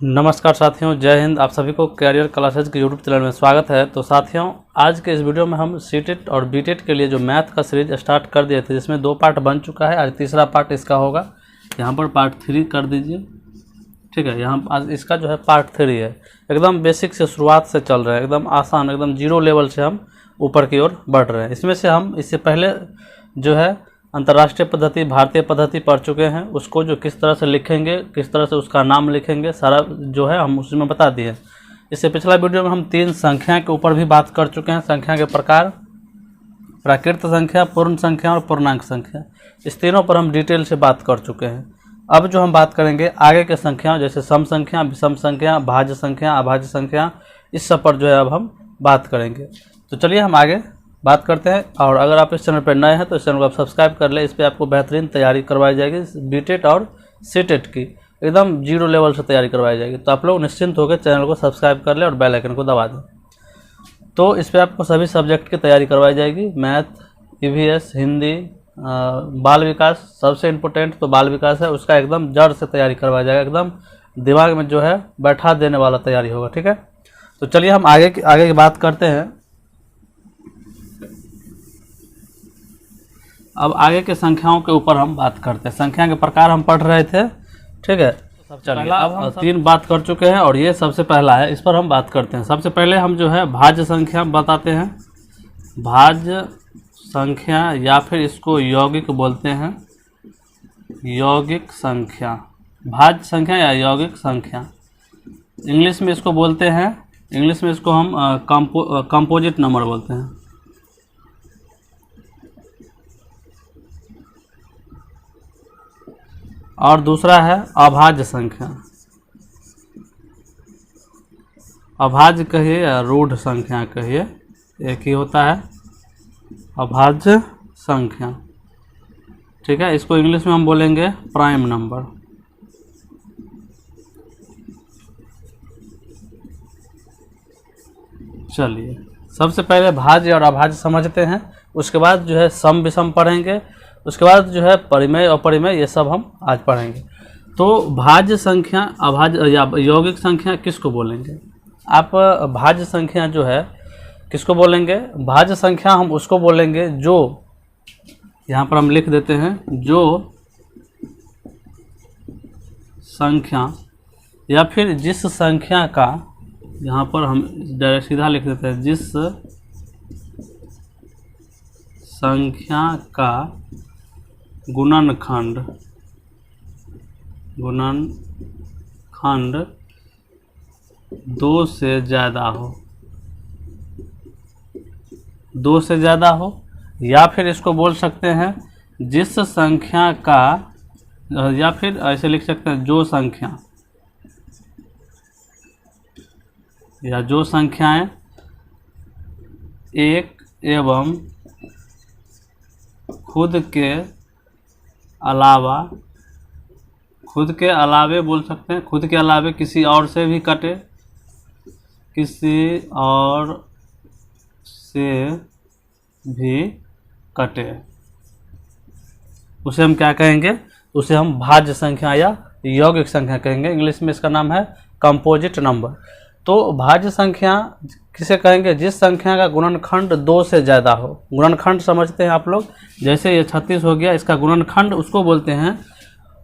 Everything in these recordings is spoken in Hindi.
नमस्कार साथियों, जय हिंद। आप सभी को कैरियर क्लासेज के यूट्यूब चैनल में स्वागत है। तो साथियों, आज के इस वीडियो में हम सीटेट और बीटेट के लिए जो मैथ का सीरीज स्टार्ट कर दिए थे, जिसमें 2 पार्ट बन चुका है। आज तीसरा पार्ट इसका होगा। यहाँ पर पार्ट 3 कर दीजिए, ठीक है। यहाँ आज इसका जो है पार्ट 3 है। एकदम बेसिक से शुरुआत से चल रहा है, एकदम आसान, एकदम जीरो लेवल से हम ऊपर की ओर बढ़ रहे हैं। इसमें से हम इससे पहले जो है अंतर्राष्ट्रीय पद्धति, भारतीय पद्धति पढ़ चुके हैं। उसको जो किस तरह से लिखेंगे, किस तरह से उसका नाम लिखेंगे, सारा जो है हम उसमें बता दिए। इससे पिछला वीडियो में हम 3 संख्या के ऊपर भी बात कर चुके हैं। संख्या के प्रकार, प्राकृत संख्या, पूर्ण संख्या और पूर्णांक संख्या, इस तीनों पर हम डिटेल से बात कर चुके हैं। अब जो हम बात करेंगे आगे के संख्याओं, जैसे सम संख्या, विषम संख्या, भाज्य संख्या, अभाज्य संख्या, इस सब पर जो है अब हम बात करेंगे। तो चलिए हम आगे बात करते हैं। और अगर आप इस चैनल पर नए हैं तो इस चैनल को आप सब्सक्राइब कर लें। इस पर आपको बेहतरीन तैयारी करवाई जाएगी, बीटेट और सीटेट की एकदम जीरो लेवल से तैयारी करवाई जाएगी। तो आप लोग निश्चिंत होकर चैनल को सब्सक्राइब कर लें और बेल आइकन को दबा दें। तो इस पर आपको सभी सब्जेक्ट की तैयारी करवाई जाएगी। मैथ, ईवीएस, हिंदी, बाल विकास, सबसे इम्पोर्टेंट तो बाल विकास है, उसका एकदम जड़ से तैयारी करवाया जाएगा। एकदम दिमाग में जो है बैठा देने वाला तैयारी होगा, ठीक है। तो चलिए हम आगे की बात करते हैं। अब आगे के संख्याओं के ऊपर हम बात करते हैं। संख्या के प्रकार हम पढ़ रहे थे, ठीक है। चलिए अब हम 3 बात कर चुके हैं और ये सबसे पहला है, इस पर हम बात करते हैं। सबसे पहले हम जो है भाज्य संख्या बताते हैं। भाज्य संख्या या फिर इसको यौगिक बोलते हैं, यौगिक संख्या। भाज्य संख्या या यौगिक संख्या इंग्लिश में इसको बोलते हैं, इंग्लिश में इसको हम कंपोजिट नंबर बोलते हैं। और दूसरा है अभाज्य संख्या। अभाज्य कहिए या रूढ़ संख्या कहिए, एक ही होता है, अभाज्य संख्या, ठीक है। इसको इंग्लिश में हम बोलेंगे प्राइम नंबर। चलिए सबसे पहले भाज्य और अभाज्य समझते हैं, उसके बाद जो है सम विषम पढ़ेंगे, उसके बाद जो है परिमेय और अपरिमेय, ये सब हम आज पढ़ेंगे। तो भाज्य संख्या, अभाज्य या यौगिक संख्या किसको बोलेंगे? आप भाज्य संख्या जो है किसको बोलेंगे? भाज्य संख्या हम उसको बोलेंगे जो, यहाँ पर हम लिख देते हैं, जो संख्या या फिर जिस संख्या का, यहाँ पर हम डायरेक्ट सीधा लिख देते हैं, जिस संख्या का गुणनखंड 2 से ज़्यादा हो, 2 से ज़्यादा हो, या फिर इसको बोल सकते हैं जिस संख्या का, या फिर ऐसे लिख सकते हैं जो संख्या, या जो संख्याएं एक एवं खुद के अलावे बोल सकते हैं, खुद के अलावे किसी और से भी कटे, किसी और से भी कटे, उसे हम क्या कहेंगे? उसे हम भाज्य संख्या या यौगिक संख्या कहेंगे। इंग्लिश में इसका नाम है कंपोजिट नंबर। तो भाज्य संख्या किसे कहेंगे? जिस संख्या का गुणनखंड 2 से ज़्यादा हो। गुणनखंड समझते हैं आप लोग, जैसे ये 36 हो गया, इसका गुणनखंड उसको बोलते हैं,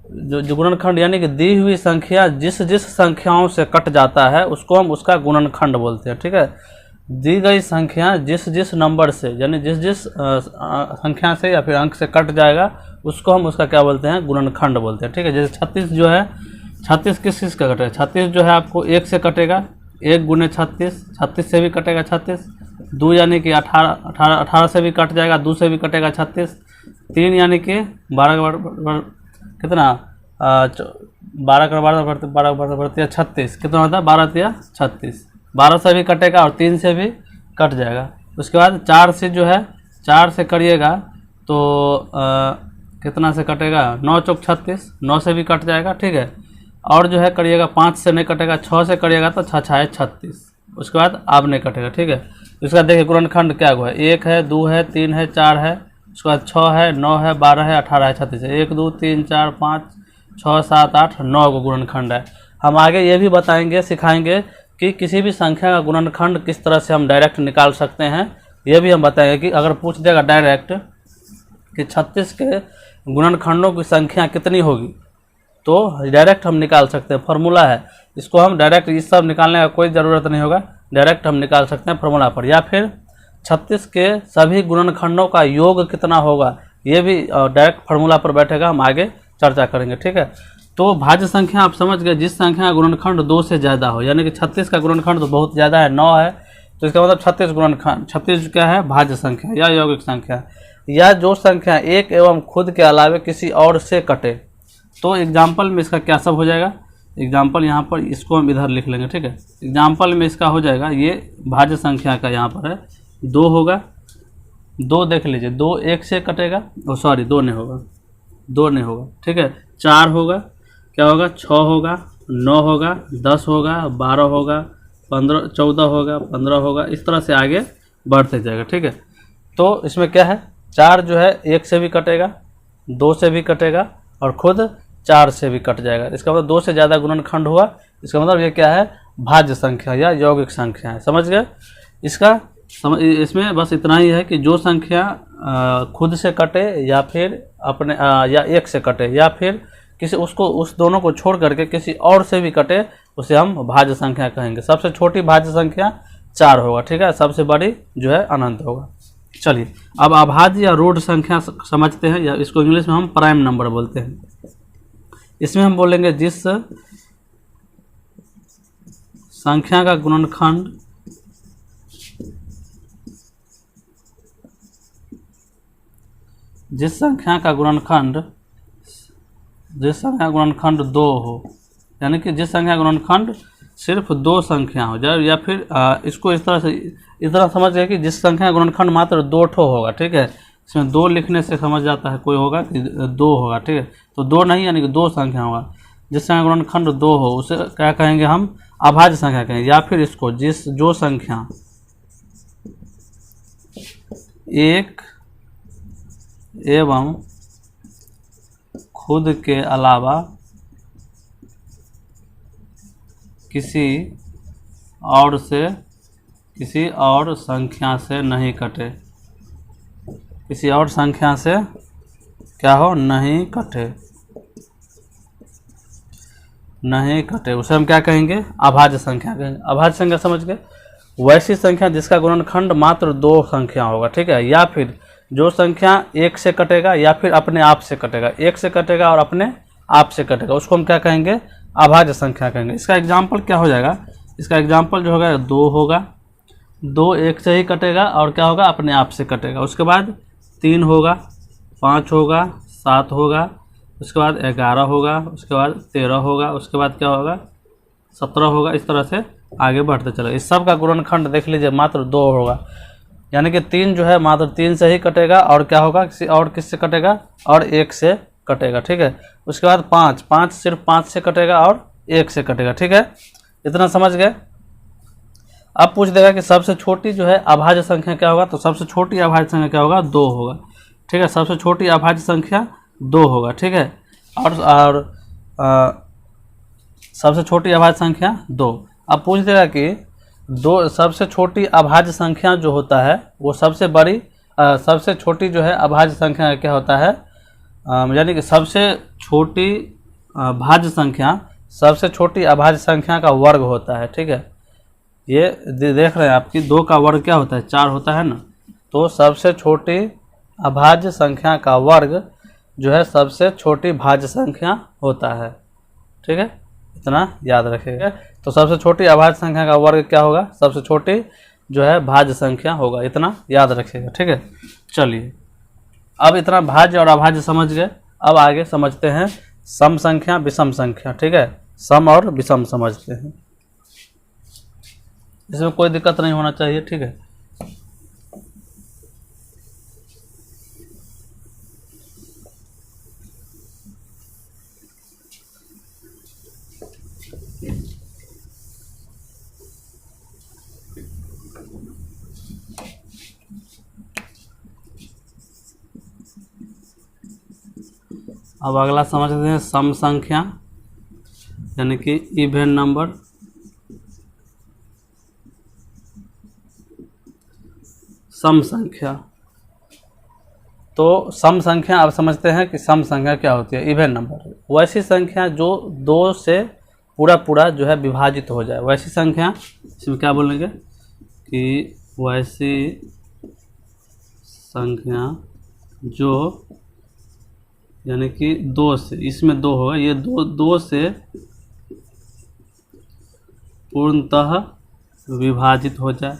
जो गुणनखंड यानी कि दी हुई संख्या जिस संख्याओं से कट जाता है उसको हम उसका गुणनखंड बोलते हैं, ठीक है। दी गई संख्या जिस नंबर से, यानी जिस संख्या से या फिर अंक से कट जाएगा उसको हम उसका क्या बोलते हैं? गुणनखंड बोलते हैं, ठीक है। जैसे 36 जो है, 36 किस का कटेगा? 36 जो है आपको 1 से कटेगा, 1 गुने 36, 36 से भी कटेगा 36, 2 यानी कि 18 से भी कट जाएगा, 2 से भी कटेगा 36, 3 यानी कि 12 कितना, 12 का 12 बढ़ती 36, कितना होता है? 12 या 36, 12 से भी कटेगा और 3 से भी कट जाएगा। उसके बाद 4 से जो है, 4 से करिएगा तो कितना से कटेगा? 9 चौक 36, 9 से भी कट जाएगा, ठीक है। और जो है करिएगा 5 से नहीं कटेगा, 6 से करिएगा तो 6 6 36, उसके बाद अब नहीं कटेगा, ठीक है। उसके बाद देखिए गुणनखंड क्या हुआ है? 1 है, 2 है, 3 है, 4 है, उसके बाद 6 है, 9 है, 12 है, 18 है, 36 है। 1 2 3 4 5 6 7 8 9 को गुणनखंड है। हम आगे ये भी बताएंगे, सिखाएंगे कि किसी भी संख्या का गुणनखंड किस तरह से हम डायरेक्ट निकाल सकते हैं। ये भी हम बताएंगे कि अगर पूछ देगा डायरेक्ट कि 36 के गुणनखंडों की संख्या कितनी होगी, तो डायरेक्ट हम निकाल सकते हैं। फार्मूला है, इसको हम डायरेक्ट इस सब निकालने का कोई ज़रूरत नहीं होगा, डायरेक्ट हम निकाल सकते हैं फार्मूला पर। या फिर 36 के सभी गुणनखंडों का योग कितना होगा, ये भी डायरेक्ट फार्मूला पर बैठेगा, हम आगे चर्चा करेंगे, ठीक है। तो भाज्य संख्या आप समझ गए, जिस संख्या का गुणनखंड 2 से ज़्यादा हो, यानी कि 36 का गुणनखंड तो बहुत ज़्यादा है, 9 है, तो इसका मतलब 36 गुणनखंड, 36 क्या है, भाज्य संख्या या यौगिक संख्या, या जो संख्या एक एवं खुद के अलावे किसी और से कटे। तो एग्जाम्पल में इसका क्या सब हो जाएगा, एग्जाम्पल यहाँ पर इसको हम इधर लिख लेंगे, ठीक है। एग्जाम्पल में इसका हो जाएगा, ये भाज्य संख्या का यहाँ पर है 2 होगा, 2 देख लीजिए, 2 1 से कटेगा, सॉरी 2 नहीं होगा, 2 नहीं होगा, ठीक है। 4 होगा, क्या होगा, 6 होगा, 9 होगा, 10 होगा, 12 होगा, 15 14 होगा, 15 होगा, इस तरह से आगे बढ़ते जाएगा, ठीक है। तो इसमें क्या है, 4 जो है 1 से भी कटेगा, 2 से भी कटेगा और खुद 4 से भी कट जाएगा। इसका मतलब 2 से ज़्यादा गुणनखंड हुआ, इसका मतलब ये क्या है, भाज्य संख्या या यौगिक संख्या है, समझ गए। इसमें बस इतना ही है कि जो संख्या खुद से कटे या फिर अपने या एक से कटे या फिर किसी उसको उस दोनों को छोड़ करके किसी और से भी कटे, उसे हम भाज्य संख्या कहेंगे। सबसे छोटी भाज्य संख्या 4 होगा, ठीक है, सबसे बड़ी जो है अनंत होगा। चलिए अब अभाज्य या रूढ़ संख्या समझते हैं, या इसको इंग्लिश में हम प्राइम नंबर बोलते हैं। इसमें हम बोलेंगे जिस संख्या का गुणनखंड जिस संख्या का गुणनखंड 2 हो, यानी कि जिस संख्या का गुणनखंड सिर्फ 2 संख्या हो जाए, या फिर इसको इस तरह समझ गए कि जिस संख्या का गुणनखंड मात्र 2 ठो होगा, ठीक है। इसमें 2 लिखने से समझ जाता है कोई होगा कि 2 होगा, ठीक है, तो 2 नहीं, यानी कि 2 संख्या होगा। जिस संख्या का गुणनखंड 2 हो उसे क्या कहेंगे हम, अभाज्य संख्या कहेंगे। या फिर इसको जो संख्या 1 एवं खुद के अलावा किसी और संख्या से नहीं कटे, किसी और संख्या से क्या हो, नहीं कटे, उसे हम क्या कहेंगे, अभाज्य संख्या कहेंगे। अभाज्य संख्या समझ गए, वैसी संख्या जिसका गुणनखंड मात्र 2 संख्या होगा, ठीक है। या फिर जो संख्या 1 से कटेगा या फिर अपने आप से कटेगा, 1 से कटेगा और अपने आप से कटेगा, उसको हम क्या कहेंगे, अभाज्य संख्या कहेंगे। इसका एग्जाम्पल क्या हो जाएगा, इसका एग्जाम्पल जो होगा 2 होगा, 2 1 से ही कटेगा और क्या होगा, अपने आप से कटेगा। उसके बाद 3 होगा, 5 होगा, 7 होगा, उसके बाद 11 होगा, उसके बाद 13 होगा, उसके बाद क्या होगा, 17 होगा, इस तरह से आगे बढ़ते चलेगा। इस सब का गुणनखंड देख लीजिए मात्र 2 होगा, यानी कि 3 जो है मात्र 3 से ही कटेगा और क्या होगा, किसी और किससे कटेगा, और 1 से कटेगा, ठीक है। उसके बाद 5 सिर्फ 5 से कटेगा और 1 से कटेगा, ठीक है, इतना समझ गए। अब पूछ देगा कि सबसे छोटी जो है अभाज्य संख्या क्या होगा, तो सबसे छोटी अभाज्य संख्या क्या होगा, 2 होगा, ठीक है। सबसे छोटी अभाज्य संख्या 2 होगा, ठीक है। और सबसे छोटी अभाज्य संख्या 2। अब पूछ देगा कि सबसे छोटी अभाज्य संख्या जो होता है वो सबसे बड़ी सबसे छोटी जो है अभाज्य संख्या क्या होता है, यानी कि सबसे छोटी भाज्य संख्या सबसे छोटी अभाज्य संख्या का वर्ग होता है, ठीक है। ये देख रहे हैं आपकी 2 का वर्ग क्या होता है, 4 होता है ना, तो सबसे छोटी अभाज्य संख्या का वर्ग जो है सबसे छोटी भाज्य संख्या होता है, ठीक है, इतना याद रखिएगा। तो सबसे छोटी अभाज्य संख्या का वर्ग क्या होगा, सबसे छोटी जो है भाज्य संख्या होगा, इतना याद रखिएगा, ठीक है। चलिए अब इतना भाज्य और अभाज्य समझ गए, अब आगे समझते हैं सम संख्या विषम संख्या, ठीक है। सम और विषम समझते हैं, इसमें कोई दिक्कत नहीं होना चाहिए, ठीक है। अब अगला समझते हैं सम संख्या यानी कि इवन नंबर सम संख्या। तो सम संख्या आप समझते हैं कि सम संख्या क्या होती है, इवन नंबर। वैसी संख्या जो 2 से पूरा पूरा जो है विभाजित हो जाए, वैसी संख्या, इसमें क्या बोलेंगे कि वैसी संख्या जो, यानी कि 2 से, इसमें 2 होगा, ये 2 से पूर्णतः विभाजित हो जाए।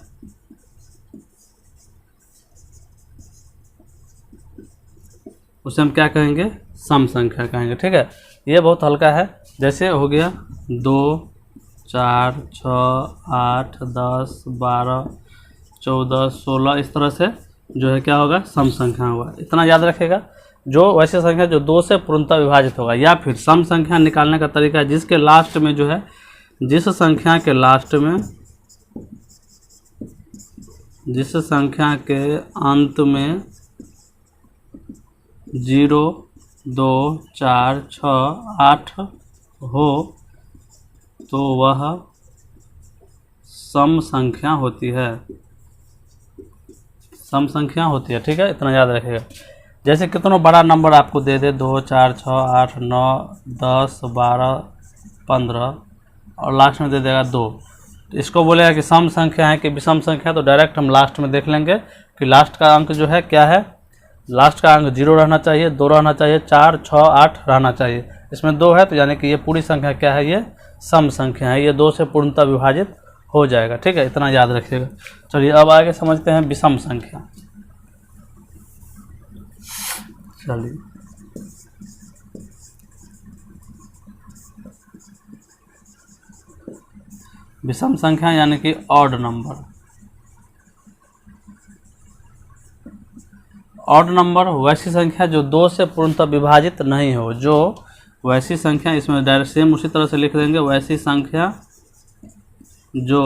उसे हम क्या कहेंगे, सम संख्या कहेंगे। ठीक है, ये बहुत हल्का है। जैसे हो गया 2, 4, 6, 8, 10, 12, 14, 16, इस तरह से जो है क्या होगा, सम संख्या होगा। इतना याद रखेगा। जो वैसी संख्या जो 2 से पूर्णतः विभाजित होगा। या फिर सम संख्या निकालने का तरीका है, जिसके लास्ट में जो है, जिस संख्या के लास्ट में, जिस संख्या के अंत में 0, 2, 4, 6, 8 हो तो वह सम संख्या होती है, सम संख्या होती है। ठीक है, इतना याद रखिएगा। जैसे कितना बड़ा नंबर आपको दे दे, 2, 4, 6, 8, 9, 10, 12, 15 और लास्ट में दे देगा 2, तो इसको बोलेगा कि सम संख्या है कि विषम संख्या। तो डायरेक्ट हम लास्ट में देख लेंगे कि लास्ट का अंक जो है क्या है, लास्ट का अंक 0 रहना चाहिए, 2 रहना चाहिए, 4, 6, 8 रहना चाहिए। इसमें 2 है, तो यानी कि ये पूरी संख्या क्या है, ये सम संख्या है। ये 2 से पूर्णतः विभाजित हो जाएगा। ठीक है, इतना याद रखिएगा। चलिए अब आगे समझते हैं विषम संख्या। चलिए, विषम संख्या यानी कि ऑड नंबर। ऑड नंबर वैसी संख्या जो 2 से पूर्णतः विभाजित नहीं हो। जो वैसी संख्या, इसमें डायरेक्ट सेम उसी तरह से लिख देंगे, वैसी संख्या जो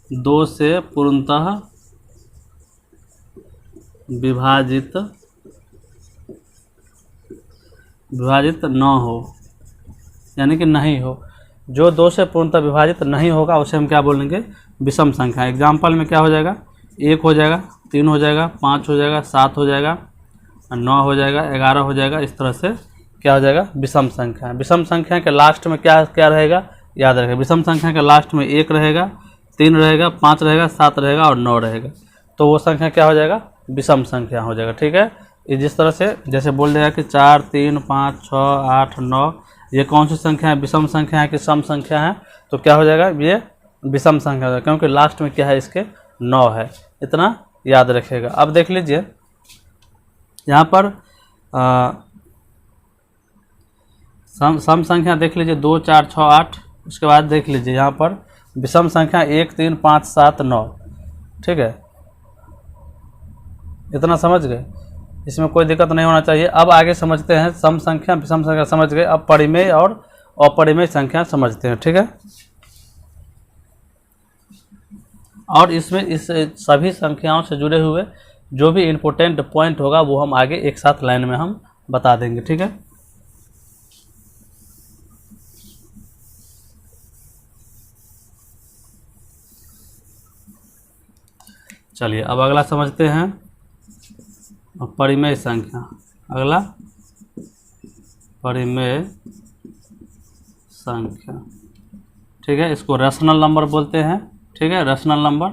2 से पूर्णतः विभाजित न हो, यानी कि नहीं हो। जो 2 से पूर्णतः विभाजित नहीं होगा उसे हम क्या बोलेंगे, विषम संख्या। एग्जाम्पल में क्या हो जाएगा, 1 हो जाएगा, 3 हो जाएगा, 5 हो जाएगा, 7 हो जाएगा, 9 हो जाएगा, 11 हो जाएगा। इस तरह से क्या हो जाएगा, विषम संख्या। विषम संख्या के लास्ट में क्या क्या रहेगा, याद रखेगा। विषम संख्या के लास्ट में 1 रहेगा, 3 रहेगा, 5 रहेगा, 7 रहेगा और 9 रहेगा। तो वो संख्या क्या हो जाएगा, विषम संख्या हो जाएगा। ठीक है, ये जिस तरह से जैसे बोल देगा कि 4, 3, 5, 6, 8, 9, ये कौन सी संख्या है, विषम संख्या है कि सम संख्या है, तो क्या हो जाएगा, ये विषम संख्या है, क्योंकि लास्ट में क्या है, इसके 9 है। इतना याद रखेगा। अब देख लीजिए यहाँ पर सम संख्या देख लीजिए 2, 4, 6, 8। उसके बाद देख लीजिए यहाँ पर विषम संख्या 1, 3, 5, 7, 9। ठीक है, इतना समझ गए, इसमें कोई दिक्कत नहीं होना चाहिए। अब आगे समझते हैं सम संख्या, विषम संख्या समझ गए। अब परिमेय और अपरिमेय संख्या समझते हैं। ठीक है, और इसमें इस सभी संख्याओं से जुड़े हुए जो भी इम्पोर्टेंट पॉइंट होगा वो हम आगे एक साथ लाइन में हम बता देंगे। ठीक है, चलिए अब अगला समझते हैं परिमेय संख्या। अगला परिमेय संख्या। ठीक है, इसको रेशनल नंबर बोलते हैं। ठीक है, रेशनल नंबर।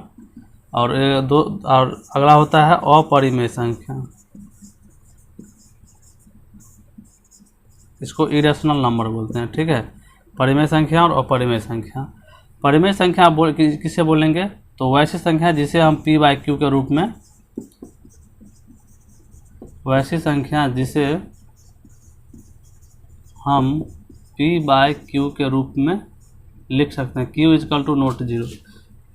और अगला होता है अपरिमेय संख्या, इसको इरेशनल नंबर बोलते हैं। ठीक है, परिमेय संख्या और अपरिमेय संख्या। परिमेय संख्या किसे बोलेंगे, तो वैसी संख्या जिसे हम p/q के रूप में, वैसी संख्या जिसे हम p/q के रूप में लिख सकते हैं। q = note 0।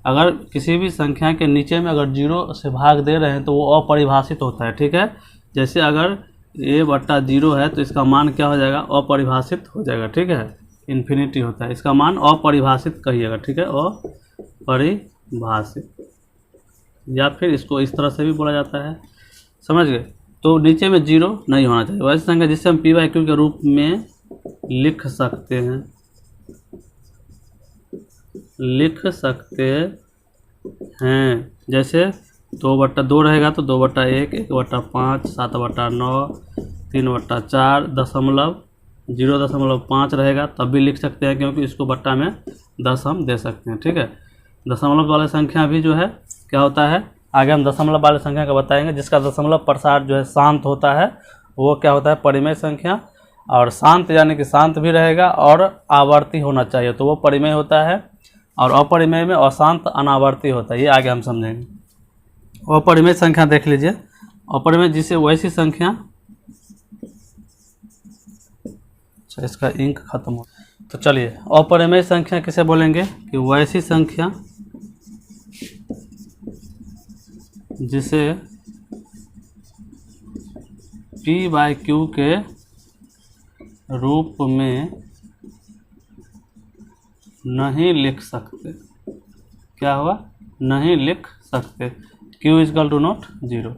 अगर किसी भी संख्या के नीचे में अगर 0 से भाग दे रहे हैं तो वो अपरिभाषित होता है। ठीक है, जैसे अगर a/0 है तो इसका मान क्या हो जाएगा, अपरिभाषित हो जाएगा। ठीक है, इन्फिनिटी होता है, इसका मान अपरिभाषित कहिएगा। ठीक है, अपरिभाषित, या फिर इसको इस तरह से भी बोला जाता है। समझ गए, तो नीचे में 0 नहीं होना चाहिए। वैसी संख्या जिससे हम p/q के रूप में लिख सकते हैं। जैसे 2/2 रहेगा तो 2/1, 1/5, 7/9, 3/4, 0.5 रहेगा तब भी लिख सकते हैं, क्योंकि इसको बट्टा में 10 हम दे सकते हैं। ठीक है, दशमलव वाले संख्या भी जो है क्या होता है, आगे हम दशमलव वाले संख्या का बताएंगे। जिसका दशमलव प्रसार जो है शांत होता है वो क्या होता है, परिमेय संख्या। और शांत यानी कि शांत भी रहेगा और आवर्ती होना चाहिए तो वो परिमेय होता है। और अपरिमेय में अशांत अनावर्ती होता है, ये आगे हम समझेंगे। अपरिमेय संख्या देख लीजिए, अपरिमेय जिसे वैसी संख्या, अच्छा इसका इंक खत्म हो, तो चलिए अपरिमेय संख्या किसे बोलेंगे कि वैसी संख्या जिसे p/q के रूप में नहीं लिख सकते। क्या हुआ, नहीं लिख सकते, q = नॉट 0।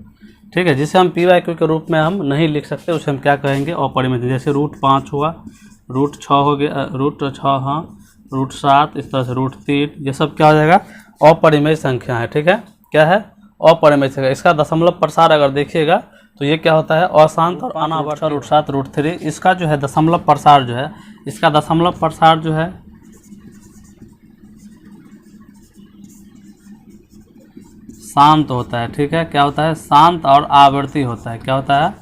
ठीक है, जिसे हम p/q के रूप में हम नहीं लिख सकते उसे हम क्या कहेंगे, अपरिमेय। जैसे √5 हुआ, √6 हो गया, √6, हाँ, √7, इस तरह से √3, ये सब क्या हो जाएगा, अपरिमेय संख्या है। ठीक है, क्या है, अपरिमेय संख्या। इसका दशमलव प्रसार अगर देखिएगा तो ये क्या होता है, अशांत और अनावर्त। √7, √3, इसका जो है दशमलव प्रसार जो है, इसका दशमलव प्रसार जो है शांत होता है। ठीक है, क्या होता है, शांत और आवृत्ति होता है। क्या होता है,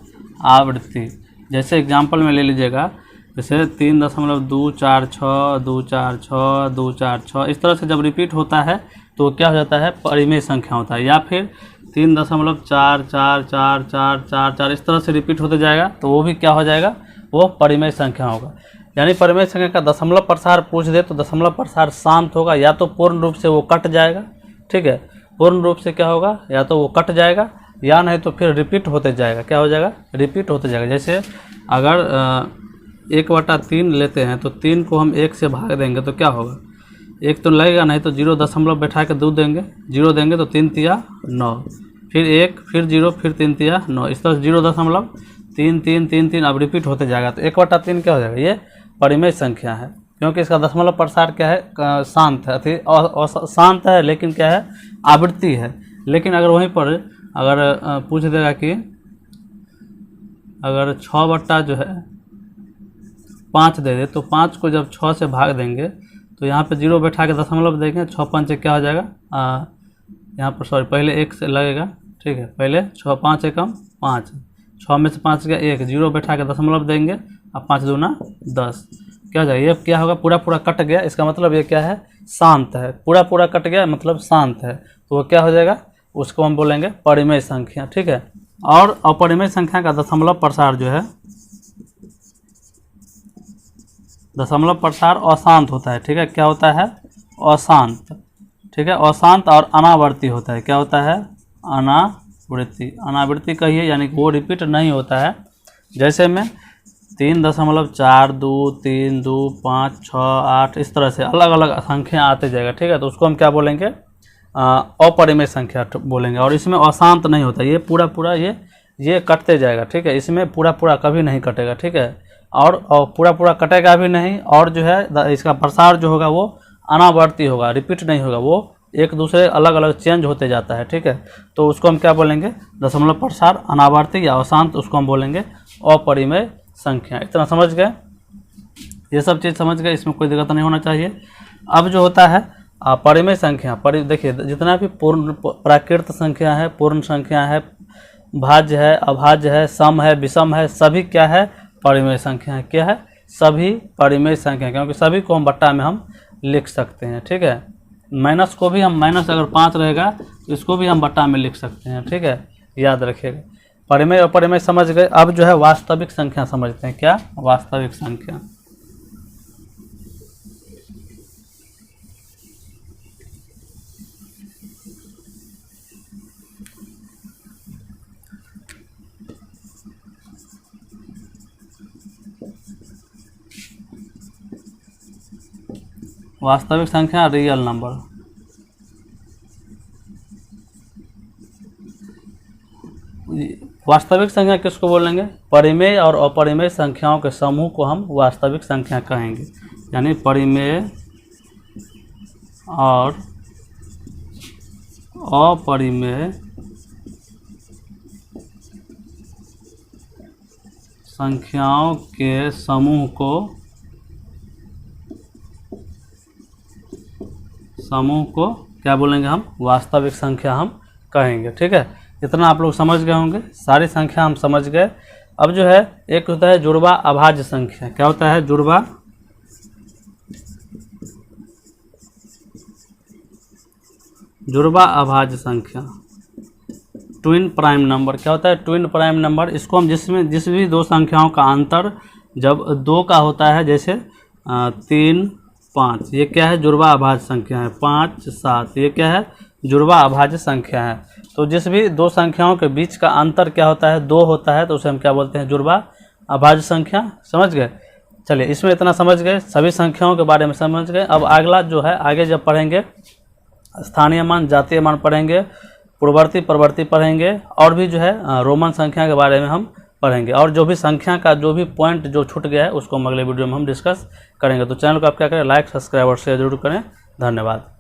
आवृत्ति। जैसे एग्जांपल में ले लीजिएगा, जैसे 3.246, 246, 246, इस तरह से जब रिपीट होता है तो क्या हो जाता है, परिमेय संख्या होता है। या फिर 3.444444, इस तरह से रिपीट होते जाएगा तो वो भी क्या हो जाएगा, वो परिमेय संख्या होगा। यानी परिमेय संख्या का दशमलव प्रसार पूछ दे तो दशमलव प्रसार शांत होगा, या तो पूर्ण रूप से वो कट जाएगा। ठीक है, पूर्ण रूप से क्या होगा, या तो वो कट जाएगा या नहीं तो फिर रिपीट होते जाएगा। क्या हो जाएगा, रिपीट होते जाएगा। जैसे अगर 1/3 लेते हैं तो 3 को हम 1 से भाग देंगे तो क्या होगा, 1 तो लगेगा, नहीं तो 0 दशमलव बैठा के 2 देंगे, 0 देंगे तो 3 तिया 9, फिर 1, फिर 0, फिर 3 तिया 9, इस तरह से 0.3333 अब रिपीट होते जाएगा। तो 1/3 क्या हो जाएगा, ये परिमेय संख्या है, क्योंकि इसका दशमलव प्रसार क्या है, शांत है, शांत है, लेकिन क्या है, आवृत्ति है। लेकिन अगर वहीं पर अगर पूछ देगा कि अगर 6 जो है 5 दे दे तो 5 को जब 6 से भाग देंगे तो यहाँ पे 0 बैठा के दशमलव देंगे, 6 5 क्या हो जाएगा, यहाँ पर सॉरी पहले 1 से लगेगा। ठीक है, पहले 6 5 एकम 5, 6 में से 5 गया 1, 0 बैठा के दशमलव देंगे, अब 5 दूना 10, क्या हो जाएगा, ये क्या होगा, पूरा पूरा कट गया। इसका मतलब ये क्या है, शांत है, पूरा पूरा कट गया मतलब शांत है, तो वो क्या हो जाएगा, उसको हम बोलेंगे परिमेय संख्या। ठीक है, और अपरिमेय संख्या का दशमलव प्रसार जो है, दशमलव प्रसार अशांत होता है। ठीक है, क्या होता है, अशांत। ठीक है, अशांत और अनावर्ती होता है। क्या होता है, अनावृत्ति। अनावृत्ति कहिए यानी कि वो रिपीट नहीं होता है। जैसे में 3.42, 3, 2, 5, 6, 8, इस तरह से अलग अलग संख्या आते जाएगा। ठीक है, तो उसको हम क्या बोलेंगे, अपरिमेय संख्या बोलेंगे। और इसमें अशांत नहीं होता, ये पूरा पूरा ये कटते जाएगा। ठीक है, इसमें पूरा पूरा कभी नहीं कटेगा। ठीक है, और पूरा पूरा कटेगा भी नहीं, और जो है इसका प्रसार जो होगा वो अनावर्ती होगा, रिपीट नहीं होगा, वो एक दूसरे अलग अलग चेंज होते जाता है। ठीक है, तो उसको हम क्या बोलेंगे, दशमलव प्रसार अनावर्ती या अशांत, उसको हम बोलेंगे अपरिमेय संख्या। इतना समझ गए, ये सब चीज़ समझ गए, इसमें कोई दिक्कत नहीं होना चाहिए। अब जो होता है परिमेय संख्या, देखिए जितना भी पूर्ण प्राकृत संख्या है, पूर्ण संख्या है, भाज्य है, अभाज्य है, सम है, विषम है, सभी क्या है, परिमेय संख्या है। क्या है, सभी परिमेय संख्या, क्योंकि सभी को हम बट्टा में हम लिख सकते हैं। ठीक है, माइनस को भी हम, माइनस अगर 5 रहेगा तो इसको भी हम बट्टा में लिख सकते हैं। ठीक है, याद रखिएगा। परिमेय और अपरिमेय समझ गए। अब जो है वास्तविक संख्या समझते हैं। क्या, वास्तविक संख्या। वास्तविक संख्या रियल नंबर। वास्तविक संख्या किसको बोलेंगे? परिमेय और अपरिमेय संख्याओं के समूह को हम वास्तविक संख्या कहेंगे। यानी परिमेय और अपरिमेय संख्याओं के समूह को क्या बोलेंगे? हम वास्तविक संख्या हम कहेंगे। ठीक है, इतना आप लोग समझ गए होंगे, सारी संख्या हम समझ गए। अब जो है एक होता है जुड़वा अभाज्य संख्या। क्या होता है? जुड़वा अभाज्य संख्या, ट्विन प्राइम नंबर। क्या होता है? Twin prime number. इसको हम जिस भी दो संख्याओं का अंतर जब 2 का होता है, जैसे 3, 5, ये क्या है? जुड़वा अभाज्य संख्या है। 5, 7, ये क्या है? जुड़वा अभाज्य संख्या है। तो जिस भी दो संख्याओं के बीच का अंतर क्या होता है? 2 होता है, तो उसे हम क्या बोलते हैं? जुड़वा अभाज्य संख्या। समझ गए? चलिए, इसमें इतना समझ गए, सभी संख्याओं के बारे में समझ गए। अब अगला जो है, आगे जब पढ़ेंगे स्थानीय मान, जातीय मान पढ़ेंगे, पूर्ववर्ती प्रवर्ती पढ़ेंगे, और भी जो है रोमन संख्या के बारे में हम पढ़ेंगे। और जो भी संख्या का जो भी पॉइंट जो छूट गया है उसको हम अगले वीडियो में हम डिस्कस करेंगे। तो चैनल को आप क्या करें? लाइक, सब्सक्राइब और शेयर जरूर करें। धन्यवाद।